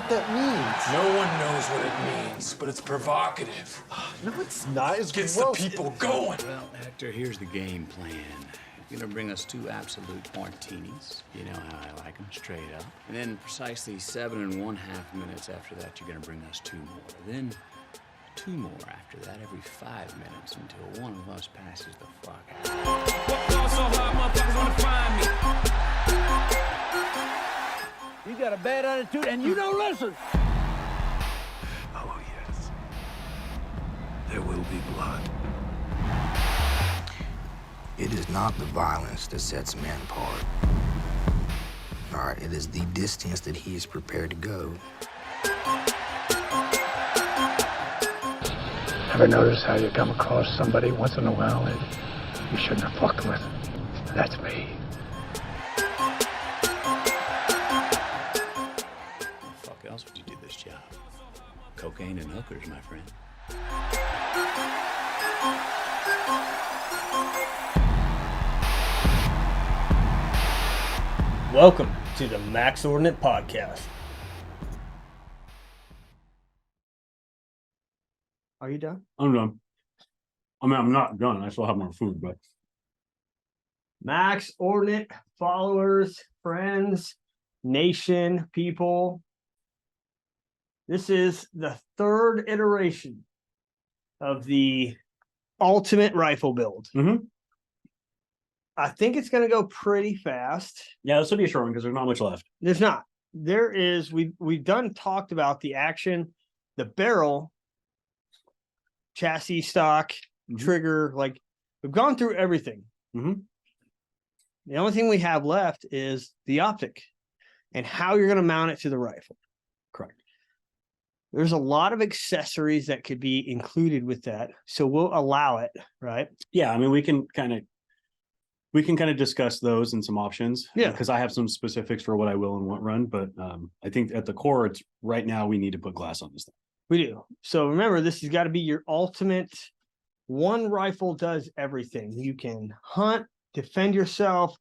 what that means. No one knows what it means, but it's provocative. No, it's not. It's Gets gross. the people going. Well, Hector, here's the game plan. You're gonna bring us 2 absolute martinis. You know how I like them, straight up. And then precisely 7½ minutes after that, you're gonna bring us 2 more. Then 2 more after that every 5 minutes until one of us passes the fuck out. You got a bad attitude and you don't listen. Oh, yes. There will be blood. It is not the violence that sets a man apart. All right, it is the distance that he is prepared to go. Ever notice how you come across somebody once in a while that you shouldn't have fucked with? That's me. What the fuck else would you do this job? Cocaine and hookers, my friend. Welcome to the Max Ordinate podcast. Are you done? I'm done. I mean, I'm not done. I still have more food, but Max Ordinate followers, friends, nation, people. This is the 3rd iteration of the ultimate rifle build. Mm-hmm. I think it's going to go pretty fast. Yeah, this will be a short one because there's not much left. There's not. There is. We've talked about the action, the barrel, chassis, stock, trigger. Like we've gone through everything. Mm-hmm. The only thing we have left is the optic and how you're going to mount it to the rifle. Correct. There's a lot of accessories that could be included with that, so we'll allow it, right? Yeah, I mean, we can kind of discuss those and some options. Yeah, because I have some specifics for what I will and won't run, but I think at the core, it's right now we need to put glass on this thing. we do. So remember, this has got to be your ultimate. One rifle does everything. You can hunt, defend yourself,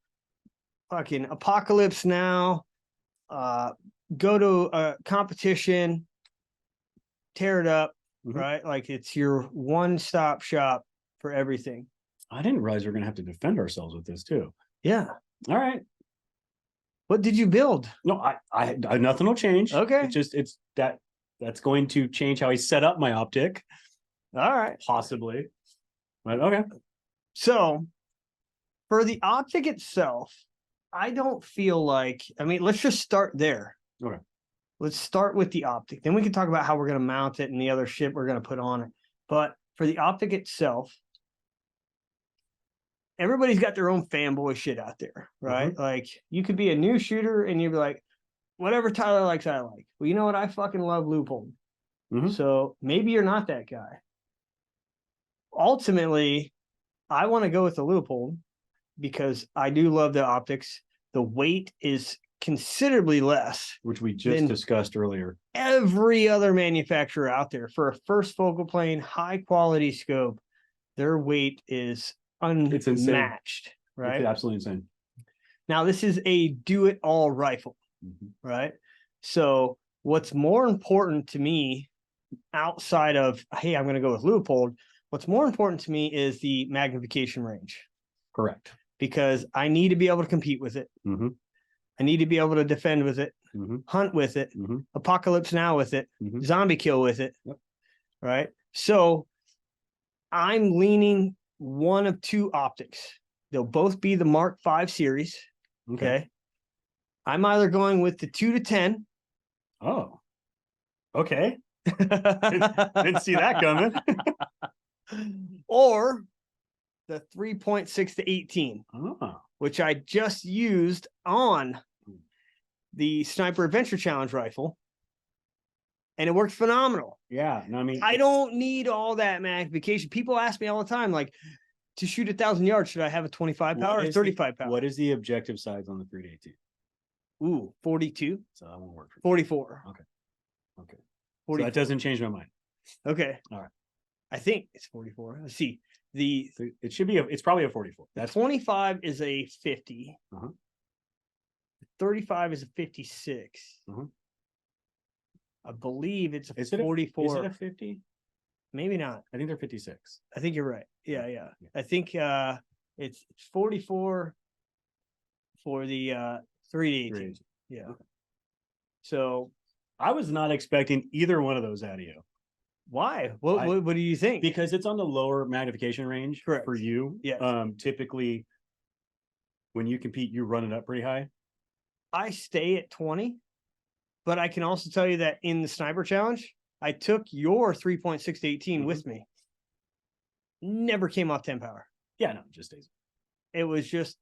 fucking apocalypse now, go to a competition, tear it up, right? Like it's your one-stop shop for everything. I didn't realize we're going to have to defend ourselves with this too. Yeah. All right. What did you build? No, I nothing will change. Okay. It's that's going to change how I set up my optic. All right. Possibly. But okay. So for the optic itself, I don't feel like, I mean, let's just start there. Okay. Let's start with the optic. Then we can talk about how we're going to mount it and the other shit we're going to put on it. But for the optic itself, everybody's got their own fanboy shit out there, right? Like you could be a new shooter and you'd be like, whatever Tyler likes, I like. Well, you know what? I fucking love loophole. So maybe you're not that guy. Ultimately, I want to go with the loophole because I do love the optics. The weight is considerably less, which we just discussed earlier. Every other manufacturer out there for a first focal plane, high quality scope, their weight is unmatched, right? It's absolutely insane. Now, this is a do-it-all rifle, right? So what's more important to me outside of, hey, I'm going to go with Leupold, what's more important to me is the magnification range. Correct. Because I need to be able to compete with it. I need to be able to defend with it, hunt with it, apocalypse now with it, zombie kill with it, right? So I'm leaning one of 2 optics. They'll both be the Mark V series. Okay. I'm either going with the 2-10. Oh, okay. Didn't see that coming. Or the 3.6-18, oh, which I just used on the Sniper Adventure Challenge rifle. And it worked phenomenal. Yeah. No, I mean, I don't need all that magnification. People ask me all the time, like, to shoot 1,000 yards, should I have a 25 power or 35 power? What is the objective size on the 3-18? Ooh, 42. So that won't work for me. 44. Okay. 44. So that doesn't change my mind. Okay. All right. I think it's 44. Let's see. It should be it's probably a 44. That's 25 is a 50. 35 is a 56. I believe it's a Is it 44. Is it a 50? Maybe not. I think they're 56. I think you're right. Yeah. I think it's 44 for the 318. Yeah. Okay. So I was not expecting either one of those out of you. why? What do you think? Because it's on the lower magnification range. Correct. For you. Yes. Typically when you compete, you run it up pretty high. I stay at 20, but I can also tell you that in the sniper challenge, I took your 3.6 to 18 with me. Never came off 10 power. Yeah, no, it just stays. It was just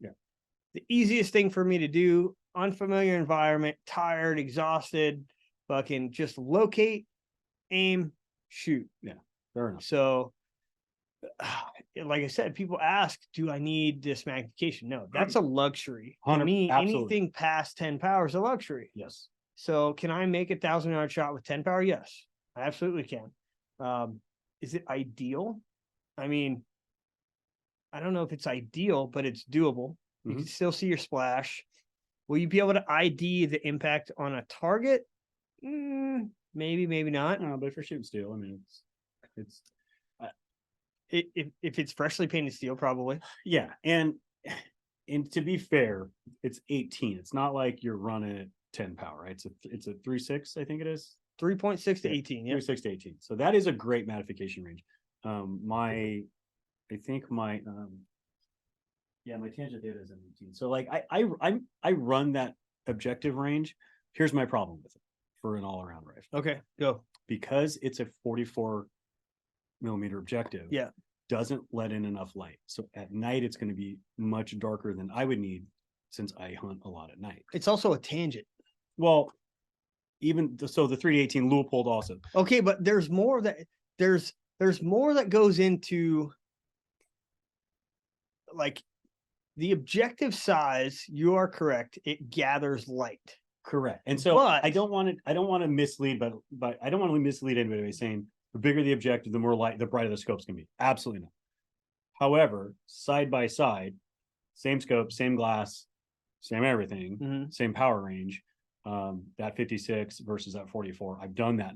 the easiest thing for me to do. Unfamiliar environment, tired, exhausted, fucking just locate, aim, shoot. Yeah, fair enough. So, like I said, people ask, do I need this magnification? No, that's a luxury. To me, absolutely. anything past 10 power is a luxury. Yes. So can I make 1,000-yard shot with 10 power? Yes, I absolutely can. Is it ideal? I mean, I don't know if it's ideal, but it's doable. You can still see your splash. Will you be able to ID the impact on a target? Maybe, maybe not. No, but for shooting steel, I mean, If it's freshly painted steel, probably. yeah, and to be fair, it's 18. It's not like you're running at 10 power, right? It's a 3.6, I think it is. 3.6 to 18. Yeah. 3.6 to 18. So that is a great magnification range. My tangent data is an 18. So like I run that objective range. Here's my problem with it for an all-around rifle. Okay, go. Because it's a 44 millimeter objective. Yeah. Doesn't let in enough light. So at night it's going to be much darker than I would need since I hunt a lot at night. It's also a tangent. Well, so the 318 Leupold also. Okay, but there's more that goes into like the objective size. You are correct. It gathers light. Correct. And so I don't want to mislead, but I don't want to mislead anybody by saying the bigger the objective, the more light, the brighter the scope's going to be. Absolutely not. However, side by side, same scope, same glass, same everything, same power range. That 56 versus that 44. I've done that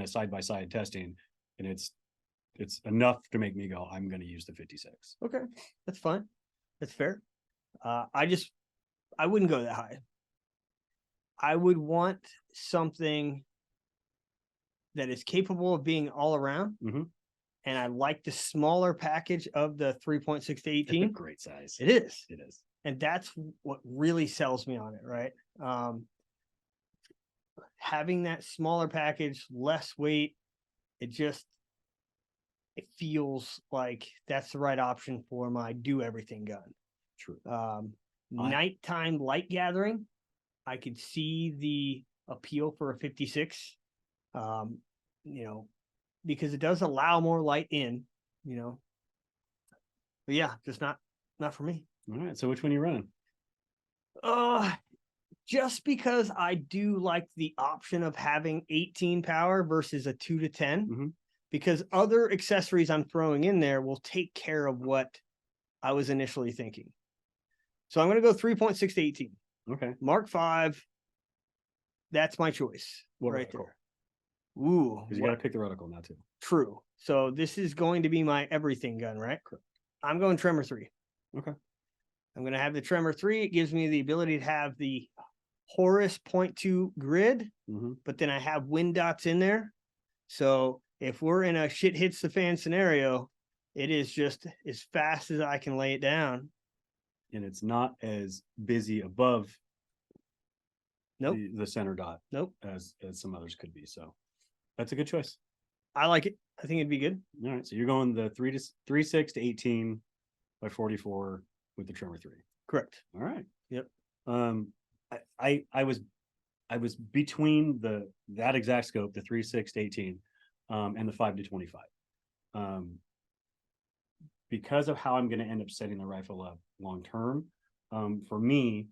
side by side testing, and it's enough to make me go, I'm going to use the 56. Okay, that's fine. That's fair. I wouldn't go that high. I would want something that is capable of being all around. And I like the smaller package of the 3.6 to 18. It's a great size. It is. It is. And that's what really sells me on it, right? Having that smaller package, less weight, it feels like that's the right option for my do everything gun. True. Nighttime light gathering, I could see the appeal for a 56. Because it does allow more light in, but yeah, just not for me. All right. So which one are you running? Just because I do like the option of having 18 power versus a 2 to 10, because other accessories I'm throwing in there will take care of what I was initially thinking. So I'm going to go 3.6 to 18. Okay. Mark 5. That's my choice right there. Ooh. Because you got to pick the reticle now too. True. So this is going to be my everything gun, right? Correct. I'm going Tremor 3. Okay. I'm going to have the Tremor 3. It gives me the ability to have the Horus 0.2 grid, but then I have wind dots in there. So if we're in a shit hits the fan scenario, it is just as fast as I can lay it down. And it's not as busy above the center dot as some others could be. So that's a good choice. I like it. I think it'd be good. All right. So you're going the 3.6 to 18 by 44 with the Tremor 3. Correct. All right. Yep. I was between that exact scope, the 3.6 to 18, and the 5 to 25. Because of how I'm going to end up setting the rifle up long term, for me,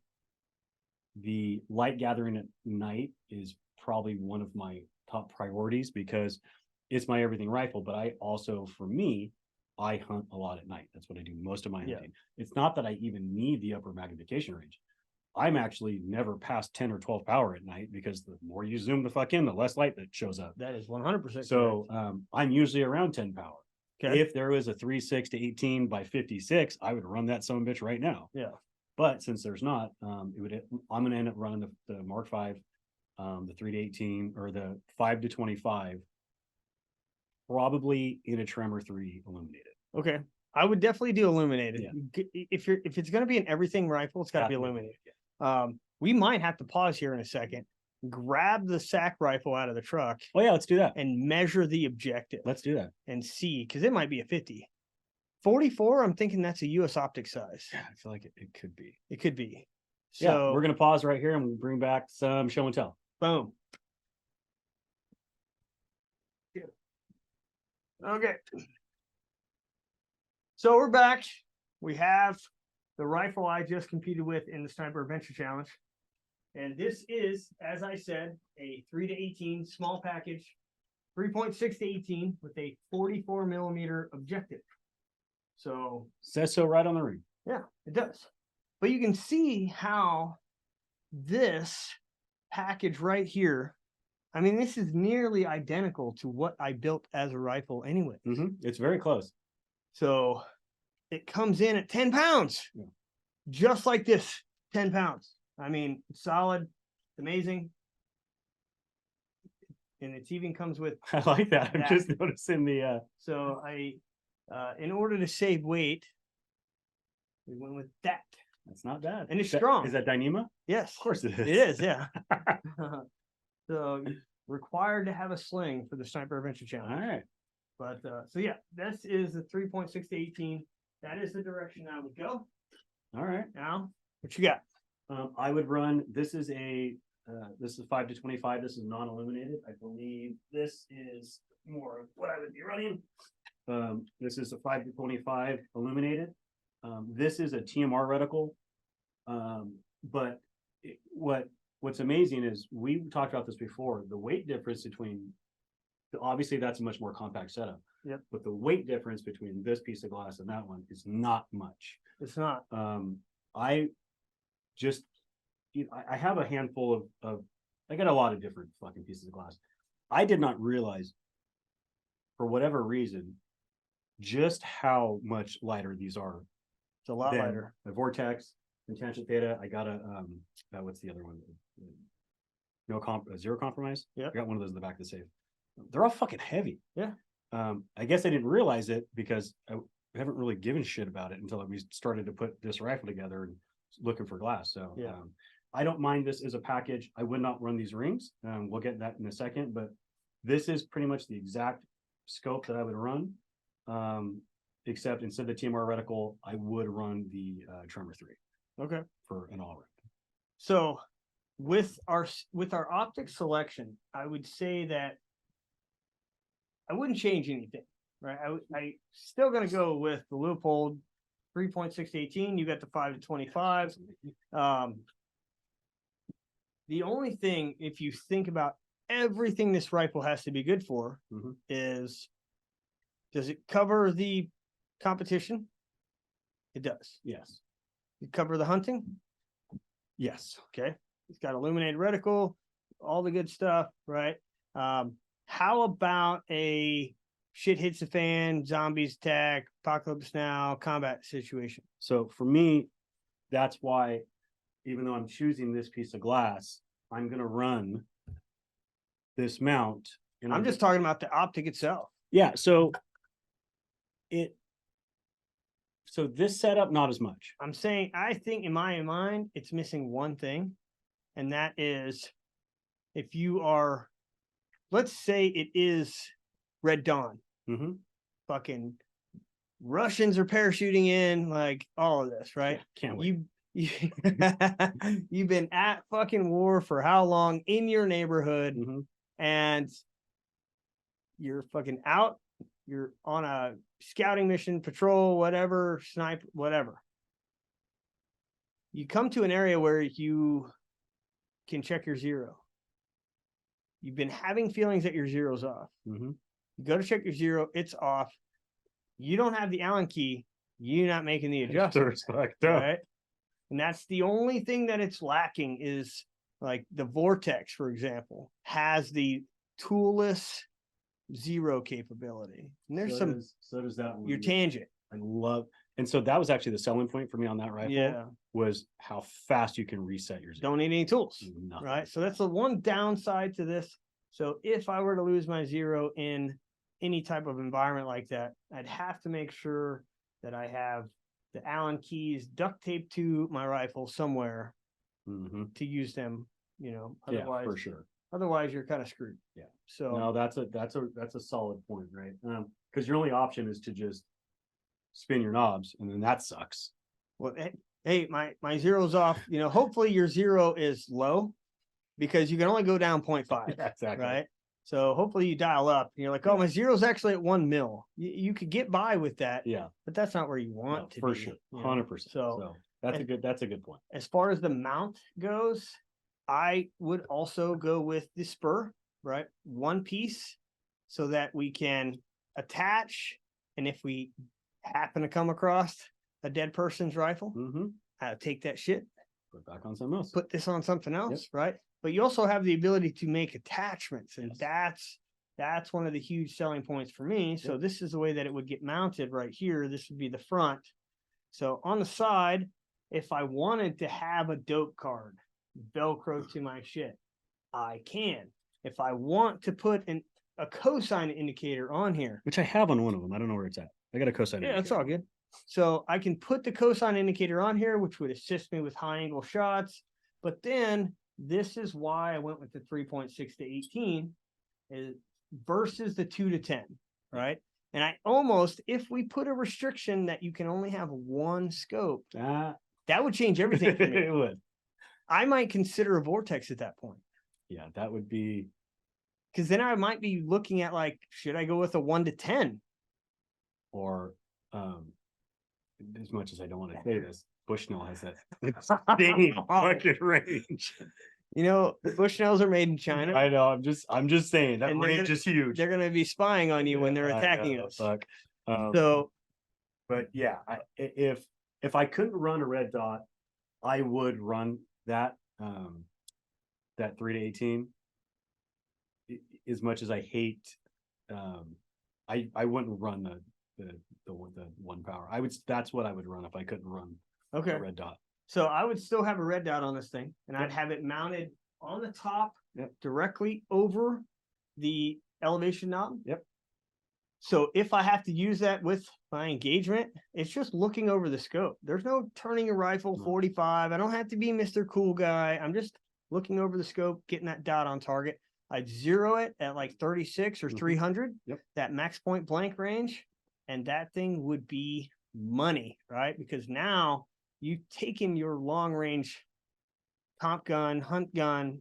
the light gathering at night is probably one of my top priorities because it's my everything rifle. But I also, for me, I hunt a lot at night. That's what I do most of my hunting. It's not that I even need the upper magnification range. I'm actually never past 10 or 12 power at night because the more you zoom the fuck in, the less light that shows up. That is 100%. So I'm usually around 10 power. Okay. If there was a 3.6 to 18 by 56, I would run that son of a bitch right now. Yeah. But since there's not, I'm going to end up running the Mark 5, the 3 to 18 or the 5 to 25, probably in a Tremor 3 illuminated. Okay. I would definitely do illuminated. Yeah. If it's going to be an everything rifle, it's got to be illuminated. Yeah. We might have to pause here in a second, grab the SAC rifle out of the truck. Oh yeah, let's do that. And measure the objective. Let's do that. And see, because it might be a 50. 44, I'm thinking that's a US optic size. Yeah, I feel like it could be. It could be. So yeah, we're going to pause right here and we'll bring back some show and tell. Boom. Okay. So we're back. We have the rifle I just competed with in the Sniper Adventure Challenge. And this is, as I said, a 3 to 18 small package, 3.6 to 18 with a 44 millimeter objective. So says so right on the ring. Yeah, it does. But you can see how this package right here, I mean, this is nearly identical to what I built as a rifle anyway. It's very close. So it comes in at 10 pounds, just like this, 10 pounds. I mean, solid, amazing. And it even comes with. I like that. I'm just noticing the. So in order to save weight, we went with that. That's not bad. And it's strong. Is that Dyneema? Yes. Of course it is. It is, yeah. So required to have a sling for the Sniper Adventure Challenge. All right. But so yeah, this is the 3.6 to 18. That is the direction I would go. All right. Now, what you got? I would run. This is 5 to 25. This is non-illuminated. I believe this is more of what I would be running. This is a 5 to 25 illuminated. This is a TMR reticle. But what's amazing is we talked about this before. The weight difference between, obviously that's a much more compact setup. Yep. But the weight difference between this piece of glass and that one is not much. It's not. I have a handful of I got a lot of different fucking pieces of glass. I did not realize, for whatever reason, just how much lighter these are. It's a lot lighter. The Vortex and Tangent Theta. I got what's the other one? Zero Compromise. Yeah. I got one of those in the back of the safe. They're all fucking heavy. Yeah. I guess I didn't realize it because I haven't really given shit about it until we started to put this rifle together and looking for glass. So yeah. I don't mind this as a package. I would not run these rings. We'll get that in a second, but this is pretty much the exact scope that I would run. Except instead of the TMR reticle, I would run the Tremor 3. Okay. For an all round. So with our optic selection, I would say that I wouldn't change anything, right? I still gonna go with the Leupold 3.6 to 18. You got the 5 to 25. The only thing, if you think about everything this rifle has to be good for, is, does it cover the competition? It does. Yes. It cover the hunting? Yes. Okay. It's got illuminated reticle, all the good stuff, right? How about a shit hits the fan, zombies attack, apocalypse now, combat situation? So for me, that's why, even though I'm choosing this piece of glass, I'm going to run this mount. And I'm just talking about the optic itself. Yeah. So this setup, not as much. I'm saying, I think in my mind, it's missing one thing. And that is, if you are, let's say it is Red Dawn. Fucking Russians are parachuting in, like all of this, right? Can't wait. You've been at fucking war for how long in your neighborhood, and you're fucking out, you're on a scouting mission, patrol, whatever, snipe, whatever. You come to an area where you can check your zero. You've been having feelings that your zero's off. You go to check your zero, it's off. You don't have the Allen key, you're not making the adjustment. Right? And that's the only thing that it's lacking is like the Vortex, for example, has the toolless zero capability. And there's so does that one. Your tangent. I love, and so that was actually the selling point for me on that rifle. Yeah. Was how fast you can reset your zero. Don't need any tools. Nothing. Right. So that's the one downside to this. So if I were to lose my zero in any type of environment like that, I'd have to make sure that I have the Allen keys duct taped to my rifle somewhere to use them, you know, otherwise, for sure. Otherwise you're kind of screwed. Yeah. So no, that's a solid point, right? Because your only option is to just spin your knobs, and then that sucks. Well, hey, my zero's off. You know, hopefully your zero is low because you can only go down 0.5. Yeah, exactly. Right. So hopefully you dial up and you're like, oh, my zero's actually at 1 mil. You could get by with that. Yeah. But that's not where you want to for be. sure. You know? 100%. So that's a good point. As far as the mount goes, I would also go with the spur, right? One piece so that we can attach. And if we happen to come across a dead person's rifle, I'll take that shit. Put back on something else. Put this on something else, right? But you also have the ability to make attachments, and that's one of the huge selling points for me. So this is the way that it would get mounted right here. This would be the front. So on the side, if I wanted to have a dope card Velcro to my shit, I can. If I want to put a cosine indicator on here, which I have on one of them, I don't know where it's at. I got a cosine indicator. Yeah, that's all good. So I can put the cosine indicator on here, which would assist me with high angle shots. But then this is why I went with the 3.6 to 18 versus the 2 to 10, right? And I almost, if we put a restriction that you can only have one scope, that would change everything for me. It would. I might consider a Vortex at that point. Yeah, that would be. Because then I might be looking at like, should I go with a 1 to 10? Or, as much as I don't want to say this, Bushnell has that same fucking range. You know, the Bushnells are made in China. I know. I'm just saying that range is huge. They're going to be spying on you when they're attacking us. Fuck. But yeah, if I couldn't run a red dot, I would run that 3 to 18. As much as I hate, I wouldn't run the 1 power. That's what I would run if I couldn't run a red dot. So I would still have a red dot on this thing, and I'd have it mounted on the top directly over the elevation knob. Yep. So if I have to use that with my engagement, it's just looking over the scope. There's no turning a rifle 45. I don't have to be Mr. Cool Guy. I'm just looking over the scope, getting that dot on target. I'd zero it at like 36 or 300, that max point blank range, and that thing would be money, right? Because now you've taken your long range comp gun, hunt gun,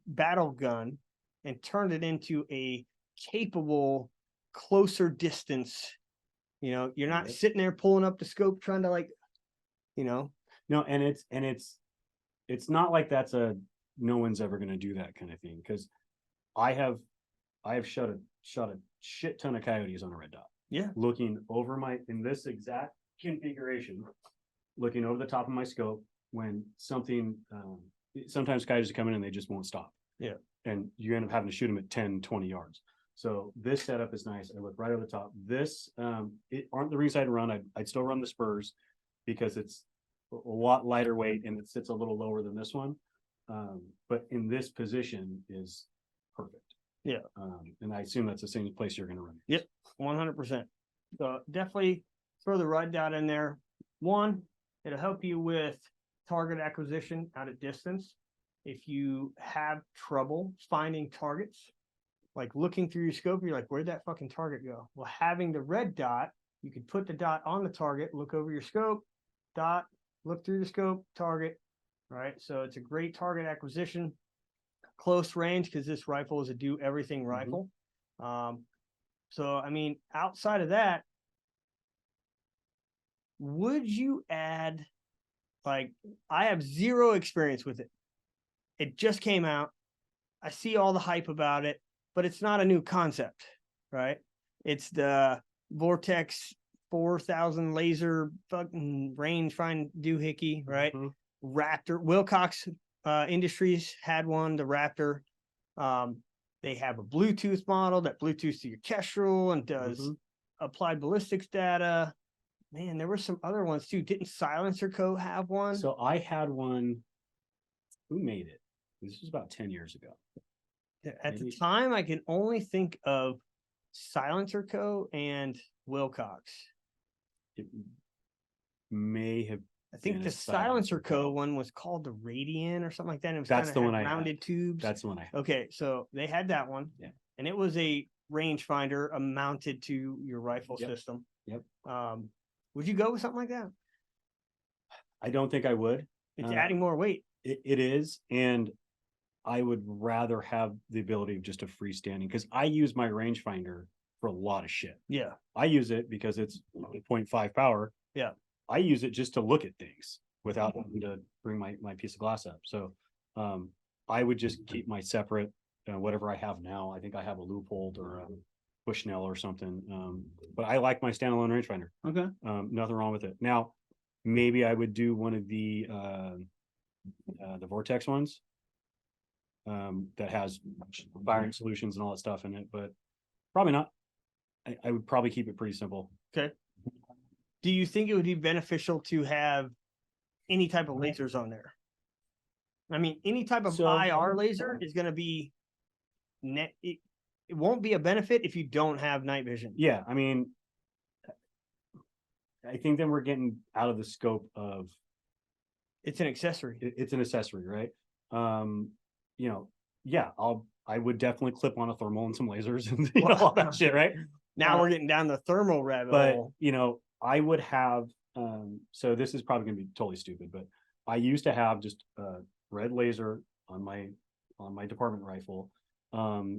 battle gun, and turned it into a capable closer distance. You know, you're not sitting there pulling up the scope trying to no, and it's not like that's no one's ever going to do that kind of thing, because I have shot a shit ton of coyotes on a red dot. Yeah. Looking over in this exact configuration, looking over the top of my scope when something, sometimes coyotes come in and they just won't stop. Yeah. And you end up having to shoot them at 10, 20 yards. So this setup is nice. I look right over the top. This, it aren't the ringside run. I'd still run the spurs because it's a lot lighter weight and it sits a little lower than this one. But in this position is perfect. Yeah. And I assume that's the same place you're going to run. Yep. 100%. So definitely throw the red dot in there. One, it'll help you with target acquisition at a distance. If you have trouble finding targets, like looking through your scope, you're like, where'd that fucking target go? Well, having the red dot, you can put the dot on the target, look over your scope, dot, look through the scope, target, right? So it's a great target acquisition, close range, because this rifle is a do everything rifle. So, I mean, outside of that, would you add, like, I have zero experience with it. It just came out. I see all the hype about it, but it's not a new concept, right? It's the Vortex 4000 laser fucking range find doohickey, right? Raptor. Wilcox Industries had one, the Raptor. They have a Bluetooth model that Bluetooths to your Kestrel and does applied ballistics data. Man, there were some other ones too. Didn't Silencer Co. have one? So I had one. Who made it? This was about 10 years ago. At the time, I can only think of Silencer Co. and Wilcox. It may have. I think the Silencer Co. one was called the Radian or something like that. It was That's the one I rounded had. tubes. That's the one I had. Okay, so they had that one. Yeah. And it was a rangefinder mounted to your rifle system. Yep. Would you go with something like that? I don't think I would. It's adding more weight. It is, and I would rather have the ability of just a freestanding, because I use my rangefinder for a lot of shit. Yeah. I use it because it's 0.5 power. Yeah. I use it just to look at things without having to bring my piece of glass up. So I would just keep my separate, whatever I have now. I think I have a Leupold or a Bushnell or something. But I like my standalone rangefinder. Okay. Nothing wrong with it. Now, maybe I would do one of the Vortex ones that has firing solutions and all that stuff in it, but probably not. I would probably keep it pretty simple. Okay. Do you think it would be beneficial to have any type of lasers on there? I mean, any type of IR laser is going to be net. It won't be a benefit if you don't have night vision. Yeah, I mean, I think then we're getting out of the scope of. It's an accessory. It's an accessory, right? Yeah, I would definitely clip on a thermal and some lasers and all that shit, right? Now we're getting down the thermal rabbit hole. I would have, so this is probably gonna be totally stupid, but I used to have just a red laser on my department rifle,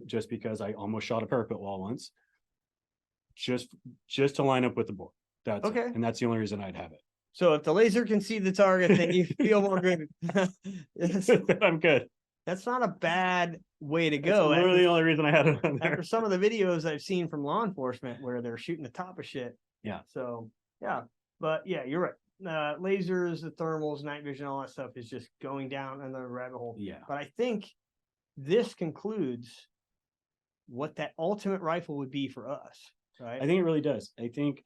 just because I almost shot a parapet wall once, just to line up with the bore. That's okay. And that's the only reason I'd have it. So if the laser can see the target, then you feel more good. I'm good. That's not a bad way to go. That's literally the only reason I had it on there. After some of the videos I've seen from law enforcement where they're shooting the top of shit. Yeah. So yeah, but yeah, you're right. Lasers, the thermals, night vision, all that stuff is just going down another rabbit hole. Yeah. But I think this concludes what that ultimate rifle would be for us, right? I think it really does. I think,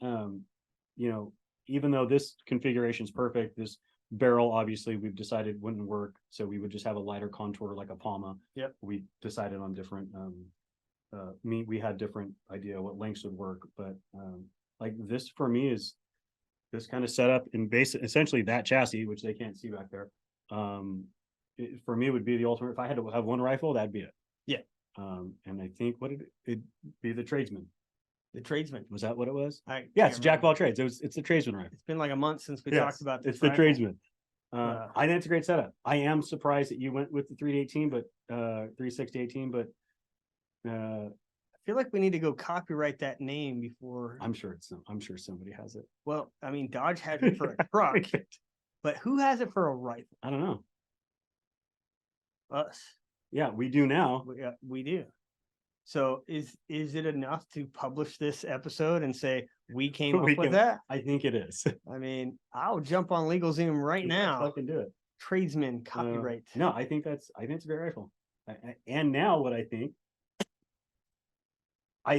even though this configuration is perfect, this barrel obviously we've decided wouldn't work, so we would just have a lighter contour like a Palma. Yep. We decided on different. We had different idea what lengths would work, but like this for me is this kind of setup in essentially that chassis, which they can't see back there. For me, it would be the ultimate. If I had to have one rifle, that'd be it. Yeah. And I think it'd be the Tradesman. The Tradesman. Was that what it was? Yeah, it's Jack of all trades. It's the Tradesman rifle. It's been like a month since we talked about this. It's the Tradesman. I think it's a great setup. I am surprised that you went with the 318, but 360-18, but I feel like we need to go copyright that name before. I'm sure somebody has it. Well, I mean, Dodge has it for a truck, but who has it for a rifle? I don't know. Us. Yeah, we do now. We do. So is it enough to publish this episode and say we came up with that? I think it is. I mean, I'll jump on LegalZoom right now. I can do it. Tradesman copyright. No, I think it's a great rifle. And now what I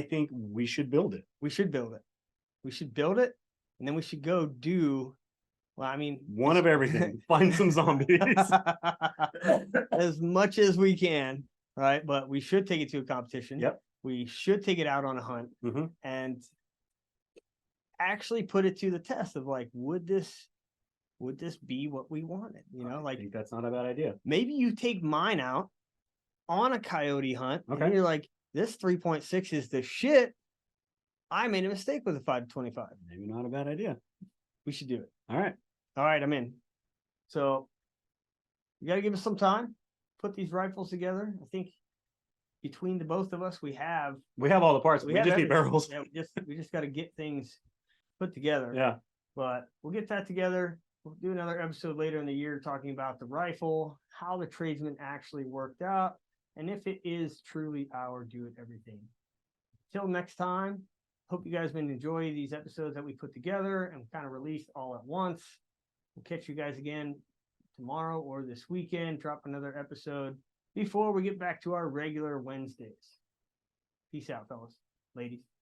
think we should build it. We should build it. And then we should go do. Well, I mean, one of everything. Find some zombies as much as we can. Right. But we should take it to a competition. Yep. We should take it out on a hunt and actually put it to the test of like, would this be what we wanted? I think that's not a bad idea. Maybe you take mine out on a coyote hunt. Okay. And you're like, this 3.6 is the shit. I made a mistake with a 525. Maybe not a bad idea. We should do it. All right, I'm in. So you got to give us some time. Put these rifles together. I think between the both of us, we have all the parts. We just need barrels. Yeah, we just got to get things put together. Yeah. But we'll get that together. We'll do another episode later in the year talking about the rifle, how the Tradesman actually worked out, and if it is truly our do it everything. Till next time, hope you guys been enjoying these episodes that we put together and kind of released all at once. We'll catch you guys again tomorrow or this weekend, drop another episode before we get back to our regular Wednesdays. Peace out, fellas, ladies.